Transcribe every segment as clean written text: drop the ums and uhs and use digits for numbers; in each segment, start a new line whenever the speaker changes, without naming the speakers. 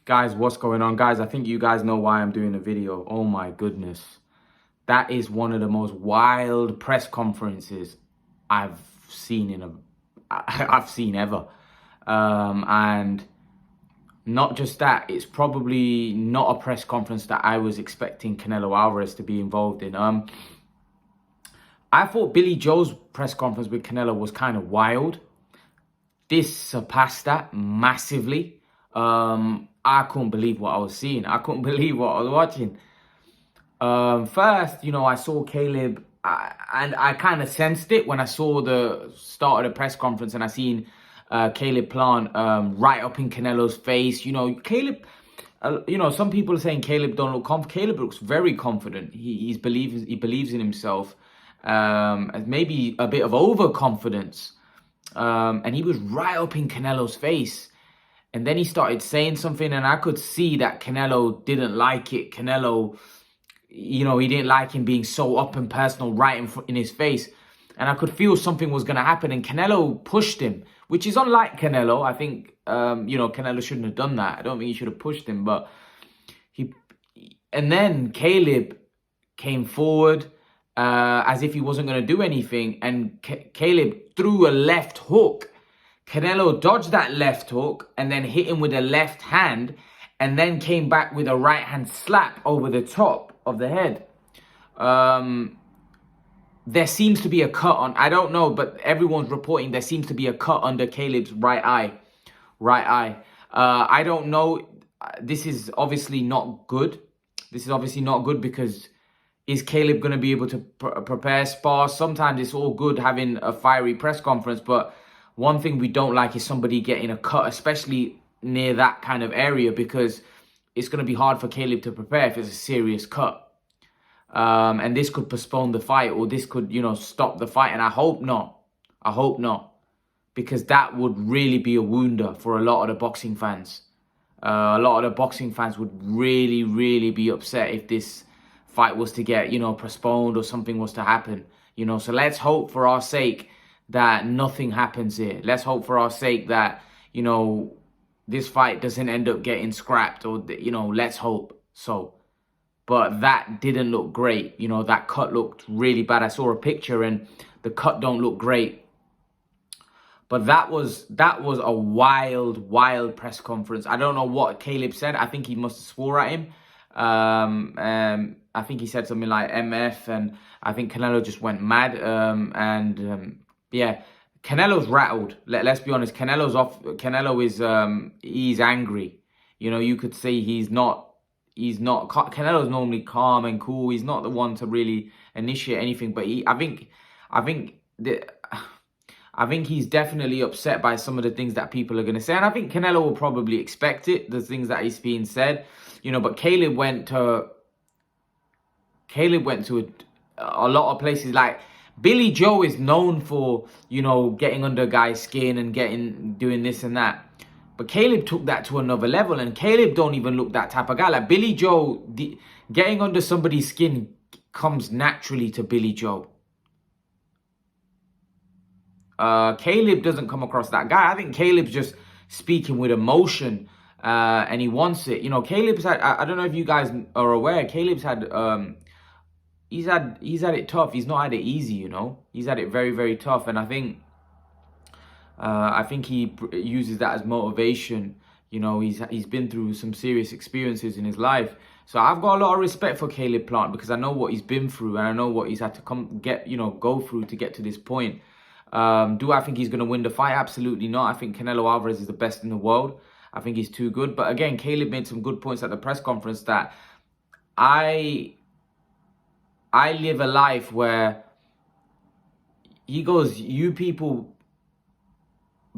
Guys, what's going on? Guys, I think you guys know why I'm doing the video. Oh my goodness. That is one of the most wild press conferences I've seen I've seen ever. And not just that, it's probably not a press conference that I was expecting Canelo Alvarez to be involved in. I thought Billy Joe's press conference with Canelo was kind of wild. This surpassed that massively. I couldn't believe what I was seeing. I couldn't believe what I was watching. First, I saw Caleb, and I kind of sensed it when I saw the start of the press conference, and I seen Caleb Plant right up in Canelo's face. Caleb. Some people are saying Caleb don't look confident. Caleb looks very confident. He believes in himself. Maybe a bit of overconfidence. And he was right up in Canelo's face. And then he started saying something, and I could see that Canelo didn't like it. Canelo, he didn't like him being so up and personal right in his face. And I could feel something was going to happen. And Canelo pushed him, which is unlike Canelo. I think, Canelo shouldn't have done that. I don't think he should have pushed him. But and then Caleb came forward as if he wasn't going to do anything. And Caleb threw a left hook. Canelo dodged that left hook and then hit him with a left hand, and then came back with a right hand slap over the top of the head. There seems to be a cut on, I don't know, but everyone's reporting there seems to be a cut under Caleb's right eye. I don't know. This is obviously not good. Because is Caleb going to be able to prepare spar? Sometimes it's all good having a fiery press conference, but one thing we don't like is somebody getting a cut, especially near that kind of area, because it's going to be hard for Caleb to prepare if it's a serious cut. And this could postpone the fight, or this could, stop the fight. And I hope not. Because that would really be a wounder for a lot of the boxing fans. A lot of the boxing fans would really, really be upset if this fight was to get, postponed or something was to happen. So let's hope for our sake that nothing happens here. Let's hope for our sake that, this fight doesn't end up getting scrapped, or, let's hope so. But that didn't look great. That cut looked really bad. I saw a picture and the cut don't look great. But that was a wild press conference. I don't know what Caleb said. I think he must have swore at him. I think he said something like MF, and I think Canelo just went mad. Yeah, Canelo's rattled. Let's be honest. Canelo's off. Canelo is he's angry. You could say he's not. Canelo's normally calm and cool. He's not the one to really initiate anything. But I think he's definitely upset by some of the things that people are going to say. And I think Canelo will probably expect it, the things that is being said. But Caleb went to a lot of places. Like, Billy Joe is known for, getting under guys' skin and doing this and that. But Caleb took that to another level. And Caleb don't even look that type of guy. Like, Billy Joe, getting under somebody's skin comes naturally to Billy Joe. Caleb doesn't come across that guy. I think Caleb's just speaking with emotion, and he wants it. Caleb's had, I don't know if you guys are aware, Caleb's had, he's had it tough. He's not had it easy, He's had it very, very tough. And I think he uses that as motivation. He's been through some serious experiences in his life. So I've got a lot of respect for Caleb Plant, because I know what he's been through, and I know what he's had to go through to get to this point. Do I think he's going to win the fight? Absolutely not. I think Canelo Alvarez is the best in the world. I think he's too good. But again, Caleb made some good points at the press conference that I live a life where he goes, you people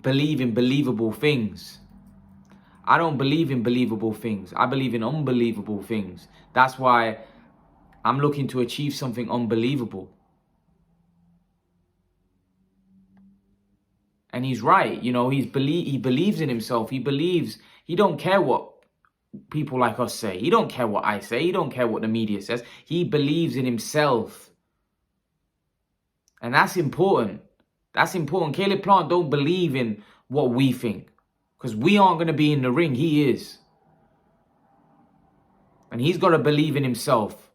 believe in believable things. I don't believe in believable things. I believe in unbelievable things. That's why I'm looking to achieve something unbelievable. And he's right. He believes in himself. He don't care what people like us say. He don't care what I say. He don't care what the media says. He believes in himself. And that's important. Caleb Plant don't believe in what we think, because we aren't going to be in the ring. He is. And he's got to believe in himself.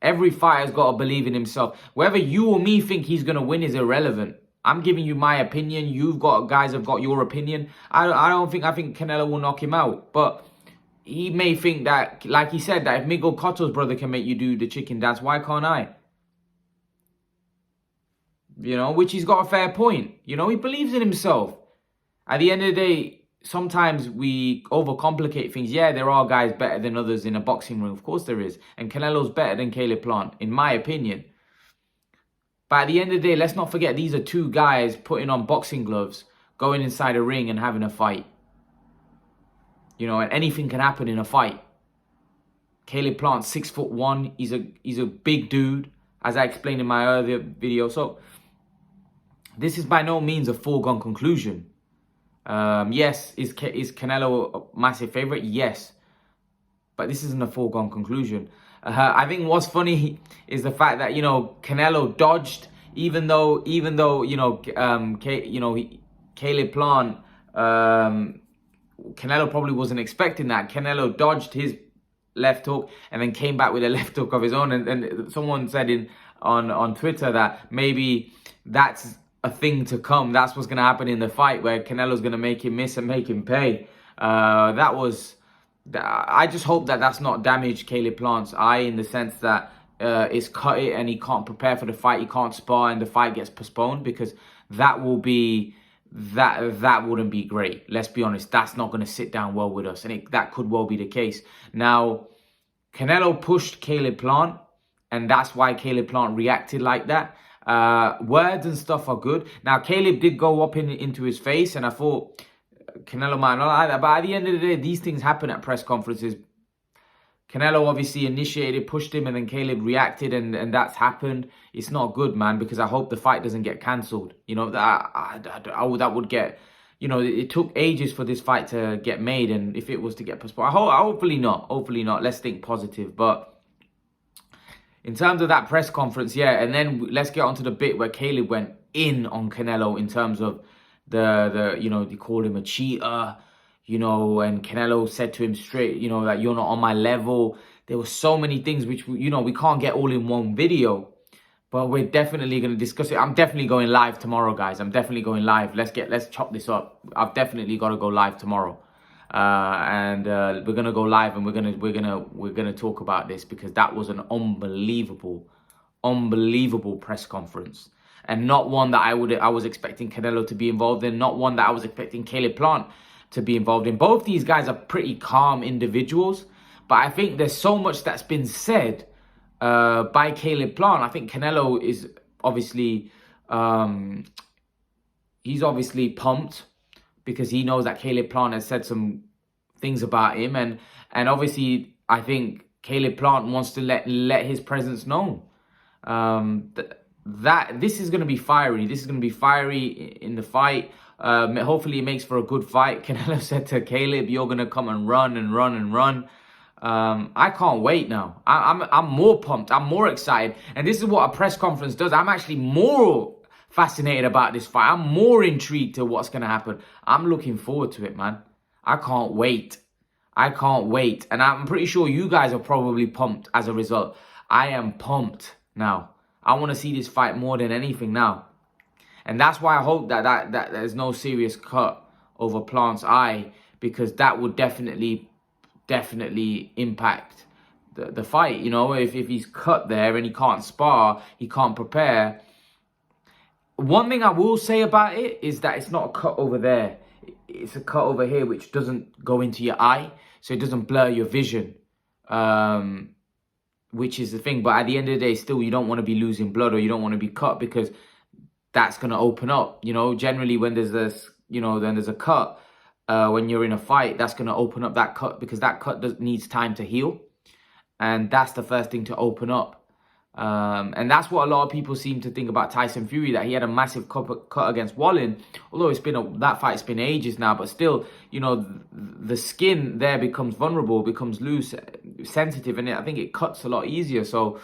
Every fighter's got to believe in himself. Whether you or me think he's going to win is irrelevant. I'm giving you my opinion. You've got guys have got your opinion. I think Canelo will knock him out. But he may think that, like he said, that if Miguel Cotto's brother can make you do the chicken dance, why can't I? You know, which he's got a fair point. You know, he believes in himself. At the end of the day, sometimes we overcomplicate things. Yeah, there are guys better than others in a boxing ring. Of course there is. And Canelo's better than Caleb Plant, in my opinion. But at the end of the day, let's not forget these are two guys putting on boxing gloves, going inside a ring and having a fight. You know, and anything can happen in a fight. Caleb Plant, 6'1". He's a big dude, as I explained in my earlier video. So this is by no means a foregone conclusion. Yes, is Canelo a massive favorite? Yes, but this isn't a foregone conclusion. I think what's funny is the fact that, you know, Canelo dodged, even though you know, Caleb Plant, Canelo probably wasn't expecting that. Canelo dodged his left hook and then came back with a left hook of his own. And someone said on Twitter that maybe that's a thing to come. That's what's going to happen in the fight, where Canelo's going to make him miss and make him pay. I just hope that that's not damaged Caleb Plant's eye, in the sense that it's cut it and he can't prepare for the fight. He can't spar and the fight gets postponed, because that will be that wouldn't be great. Let's be honest, that's not going to sit down well with us, and that could well be the case. Now, Canelo pushed Caleb Plant, and that's why Caleb Plant reacted like that. Words and stuff are good. Now, Caleb did go up into his face, and I thought Canelo might not like that. But at the end of the day, these things happen at press conferences. Canelo obviously initiated, pushed him, and then Caleb reacted, and that's happened. It's not good, man, because I hope the fight doesn't get cancelled. You know, that would get... You know, it took ages for this fight to get made, and if it was to get postponed, hopefully not. Hopefully not. Let's think positive. But in terms of that press conference, yeah, and then let's get on to the bit where Caleb went in on Canelo in terms of the you know, they called him a cheater, you know, and Canelo said to him straight, you know, that you're not on my level. There were so many things which, you know, we can't get all in one video, but we're definitely going to discuss it. I'm definitely going live tomorrow, guys. I'm definitely going live. Let's chop this up. I've definitely got to go live tomorrow. And we're gonna go live, and we're gonna talk about this, because that was an unbelievable press conference, and not one that I was expecting Canelo to be involved in, not one that I was expecting Caleb Plant to be involved in. Both these guys are pretty calm individuals, but I think there's so much that's been said by Caleb Plant. I think Canelo is obviously he's obviously pumped, because he knows that Caleb Plant has said some things about him. And obviously, I think Caleb Plant wants to let his presence known. That this is going to be fiery. This is going to be fiery in the fight. Hopefully, it makes for a good fight. Canelo said to Caleb, you're going to come and run and run and run. I can't wait now. I'm more pumped. I'm more excited. And this is what a press conference does. I'm actually more fascinated about this fight. I'm more intrigued to what's going to happen. I'm looking forward to it, man. I can't wait. I can't wait. And I'm pretty sure you guys are probably pumped as a result. I am pumped now. I want to see this fight more than anything now. And that's why I hope that there's no serious cut over Plant's eye, because that would definitely impact the fight. You know, if he's cut there and he can't spar, he can't prepare. One thing I will say about it is that it's not a cut over there. It's a cut over here, which doesn't go into your eye, so it doesn't blur your vision, which is the thing. But at the end of the day, still, you don't want to be losing blood, or you don't want to be cut, because that's going to open up. You know, generally when there's this, you know, then there's a cut, when you're in a fight, that's going to open up that cut, because that cut needs time to heal. And that's the first thing to open up. And that's what a lot of people seem to think about Tyson Fury, that he had a massive cut against Wallin. Although that fight's been ages now, but still, you know, the skin there becomes vulnerable, becomes loose, sensitive, and I think it cuts a lot easier. So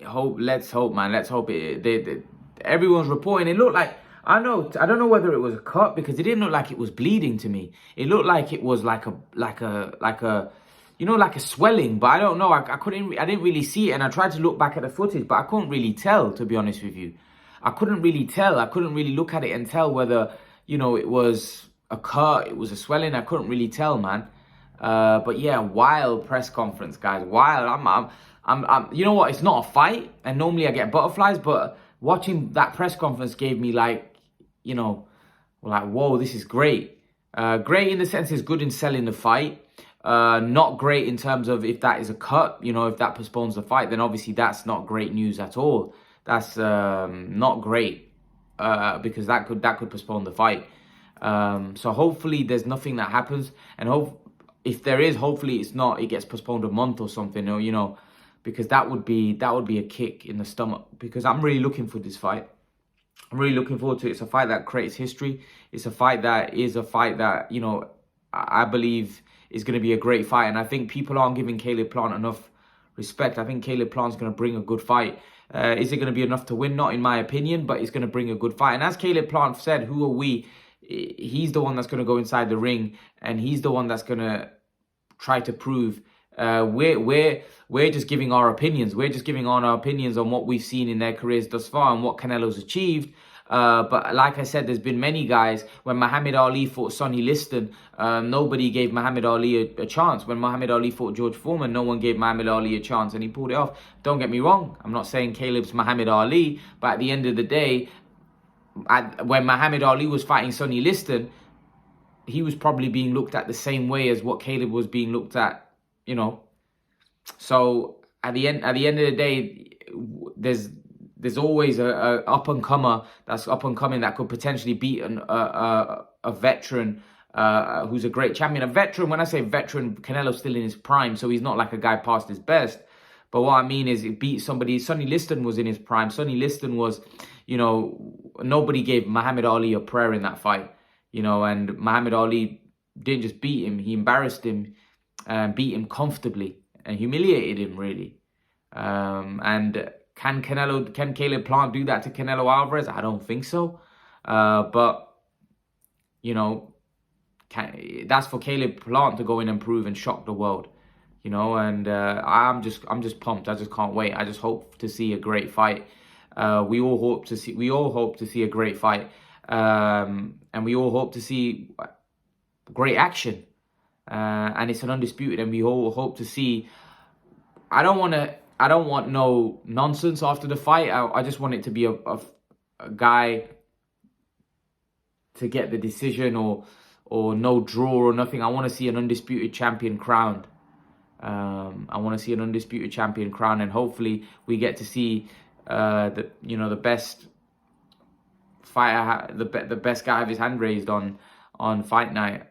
let's hope, man. Let's hope everyone's reporting. It looked like, I don't know whether it was a cut, because it didn't look like it was bleeding to me. It looked like it was like a you know, like a swelling, but I don't know. I didn't really see it, and I tried to look back at the footage, but I couldn't really tell, to be honest with you. I couldn't really tell. I couldn't really look at it and tell whether, you know, it was a cut, it was a swelling. I couldn't really tell, man. But yeah, wild press conference, guys. Wild. You know what? It's not a fight, and normally I get butterflies, but watching that press conference gave me like, you know, like, whoa, this is great. Great in the sense it's good in selling the fight. Not great in terms of if that is a cut, you know, if that postpones the fight, then obviously that's not great news at all. That's not great because that could postpone the fight. So hopefully there's nothing that happens, and if there is, hopefully it gets postponed a month or something, or, you know, because that would be a kick in the stomach, because I'm really looking for this fight. I'm really looking forward to it. It's a fight that creates history. It's a fight that, you know, I believe is going to be a great fight. And I think people aren't giving Caleb Plant enough respect. I think Caleb Plant's going to bring a good fight. Is it going to be enough to win? Not in my opinion, but it's going to bring a good fight. And as Caleb Plant said, who are we? He's the one that's going to go inside the ring, and he's the one that's going to try to prove. We're just giving our opinions. We're just giving our opinions on what we've seen in their careers thus far and what Canelo's achieved. But like I said, there's been many guys. When Muhammad Ali fought Sonny Liston, nobody gave Muhammad Ali a chance. When Muhammad Ali fought George Foreman, no one gave Muhammad Ali a chance, and he pulled it off. Don't get me wrong. I'm not saying Caleb's Muhammad Ali, but at the end of the day, when Muhammad Ali was fighting Sonny Liston, he was probably being looked at the same way as what Caleb was being looked at, you know. So at the end of the day, there's always a up and comer that's up and coming that could potentially beat a veteran who's a great champion. A veteran, when I say veteran, Canelo's still in his prime, so he's not like a guy past his best. But what I mean is, it beat somebody. Sonny Liston was in his prime. Sonny Liston was, you know, nobody gave Muhammad Ali a prayer in that fight, you know, and Muhammad Ali didn't just beat him, he embarrassed him, beat him comfortably and humiliated him, really. And can Caleb Plant do that to Canelo Alvarez? I don't think so. But, you know, that's for Caleb Plant to go in and prove and shock the world, you know. And I'm just pumped. I just can't wait. I just hope to see a great fight. We all hope to see a great fight, and we all hope to see great action. And it's an undisputed, and we all hope to see. I don't want no nonsense after the fight. I just want it to be a guy to get the decision, or no draw or nothing. I want to see an undisputed champion crowned. I want to see an undisputed champion crowned, and hopefully we get to see the best fighter, the best guy have his hand raised on fight night.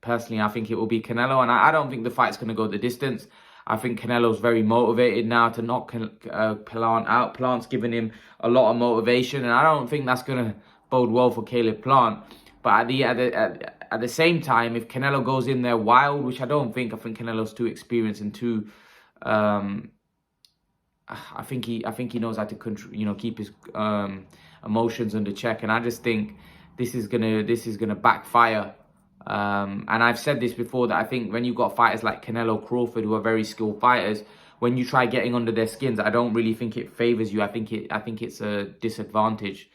Personally, I think it will be Canelo, and I don't think the fight's going to go the distance. I think Canelo's very motivated now to knock Plant out. Plant's given him a lot of motivation, and I don't think that's going to bode well for Caleb Plant. But at the same time, if Canelo goes in there wild, which I don't think, I think Canelo's too experienced and too, I think he knows how to keep his emotions under check, and I just think this is gonna backfire. And I've said this before, that I think when you've got fighters like Canelo, Crawford, who are very skilled fighters, when you try getting under their skins, I don't really think it favors you. I think it's a disadvantage.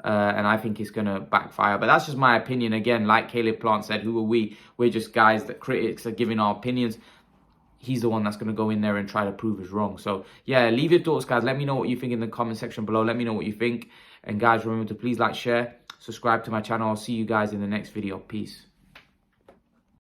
And I think it's going to backfire. But that's just my opinion. Again, like Caleb Plant said, who are we? We're just guys that critics are giving our opinions. He's the one that's going to go in there and try to prove us wrong. So, yeah, leave your thoughts, guys. Let me know what you think in the comment section below. Let me know what you think. And, guys, remember to please like, share, subscribe to my channel. I'll see you guys in the next video. Peace.